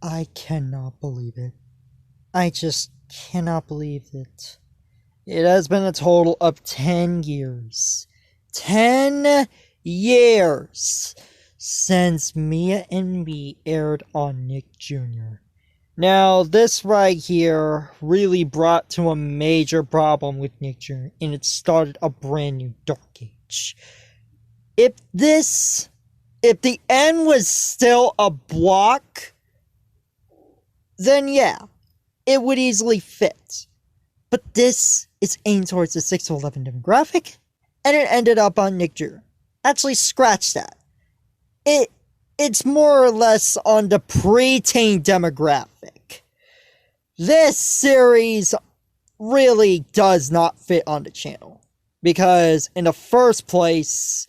I cannot believe it. I just cannot believe it. It has been a total of 10 years. 10 years since Mia and Me aired on Nick Jr. Now, this right here really brought to a major problem with Nick Jr., and it started a brand new dark age. If the end was still a block, then yeah, it would easily fit. But this is aimed towards the 6 to 11 demographic, and it ended up on Nick Jr. Actually, scratch that. It's more or less on the preteen demographic. This series really does not fit on the channel. Because in the first place,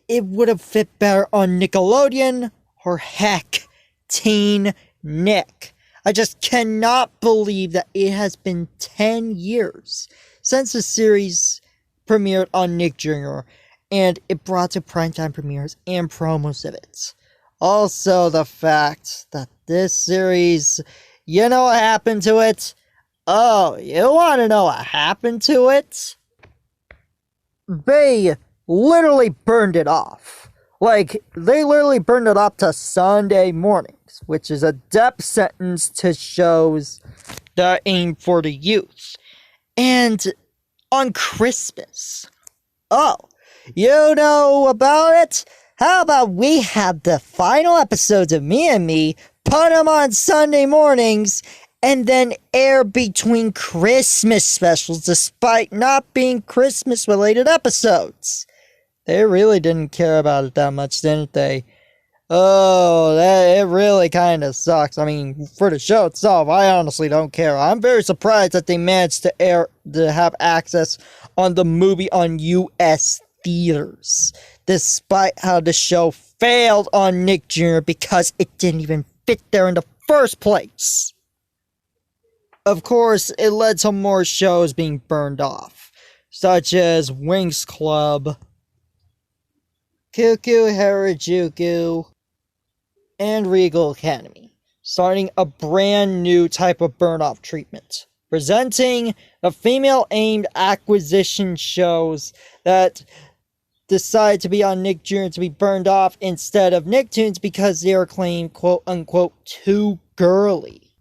it would have fit better on Nickelodeon, or heck, Teen Nick. I just cannot believe that it has been 10 years since the series premiered on Nick Jr., and it brought to primetime premieres and promos of it. Also, the fact that this series, you know what happened to it? Oh, you want to know what happened to it? They literally burned it off. Like, they literally burned it off to Sunday mornings, which is a death sentence to shows that aim for the youth. And on Christmas. Oh, you know about it? How about we have the final episodes of Me and Me, put them on Sunday mornings, and then air between Christmas specials despite not being Christmas-related episodes? They really didn't care about it that much, didn't they? Oh, it really kind of sucks. I mean, for the show itself, I honestly don't care. I'm very surprised that they managed to have access on the movie on US theaters, despite how the show failed on Nick Jr. because it didn't even fit there in the first place. Of course, it led to more shows being burned off, such as Winx Club, Kuu Kuu Harajuku, and Regal Academy, starting a brand new type of burn-off treatment, presenting the female-aimed acquisition shows that decide to be on Nick Jr. to be burned off instead of Nicktoons because they are claimed quote-unquote too girly.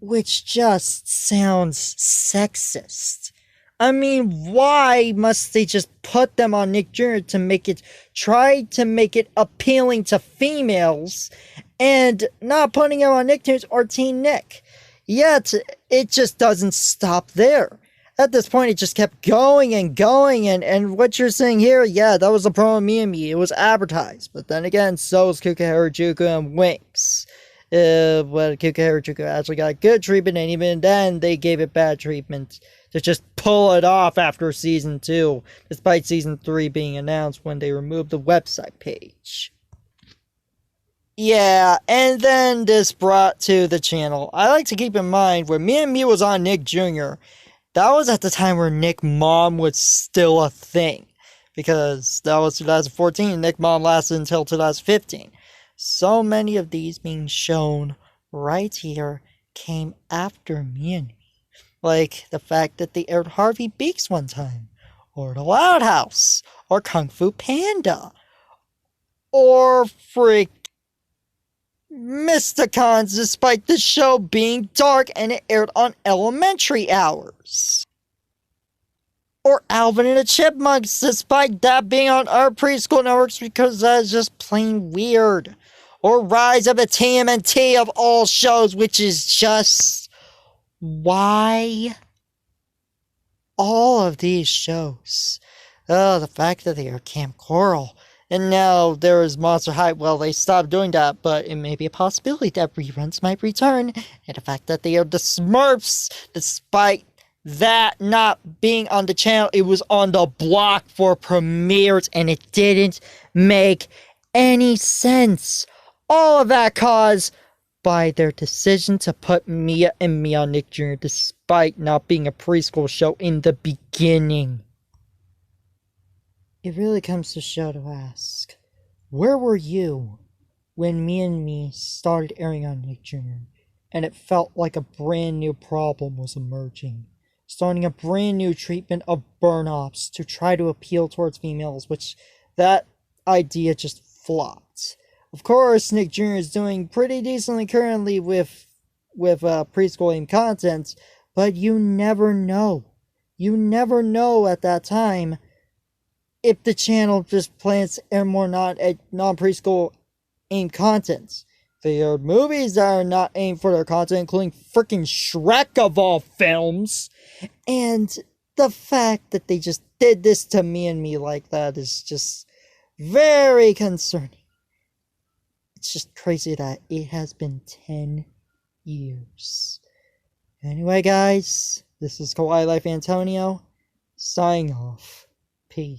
Which just sounds sexist. I mean, why must they just put them on Nick Jr. to try to make it appealing to females, and not putting them on Nicktoons or Teen Nick? Yet, it just doesn't stop there. At this point, it just kept going and going, and what you're saying here, yeah, that was the problem with Me and Me. It was advertised, but then again, so was Kuu Kuu Harajuku and Winx. Well, Kuu Kuu Harajuku actually got good treatment, and even then, they gave it bad treatment to just pull it off after Season 2, despite Season 3 being announced when they removed the website page. Yeah, and then this brought to the channel. I like to keep in mind, when Me and Me was on Nick Jr., that was at the time where Nick Mom was still a thing, because that was 2014, Nick Mom lasted until 2015. So many of these being shown right here came after Me and Me. Like the fact that they aired Harvey Beaks one time, or The Loud House, or Kung Fu Panda, or Mysticons, despite the show being dark and it aired on elementary hours. Or Alvin and the Chipmunks, despite that being on our preschool networks because that is just plain weird. Or Rise of the TMNT of all shows, which is just... why? All of these shows. Oh, the fact that they are Camp Coral. And now there is Monster High. Well, they stopped doing that, but it may be a possibility that reruns might return. And the fact that they are the Smurfs, despite that not being on the channel, it was on the block for premieres, and it didn't make any sense. All of that caused by their decision to put Mia and Me on Nick Jr. despite not being a preschool show in the beginning. It really comes to show to ask, where were you when Me and Me started airing on Nick Jr., and it felt like a brand new problem was emerging, starting a brand new treatment of burnoffs to try to appeal towards females, which that idea just flopped. Of course, Nick Jr. is doing pretty decently currently with preschool aimed content, but you never know. You never know at that time if the channel just plans to air more non-preschool aimed content. They aired movies that are not aimed for their content, including freaking Shrek of all films. And the fact that they just did this to Me and Me like that is just very concerning. It's just crazy that it has been 10 years. Anyway, guys, this is Kawaii Life Antonio, signing off. Peace.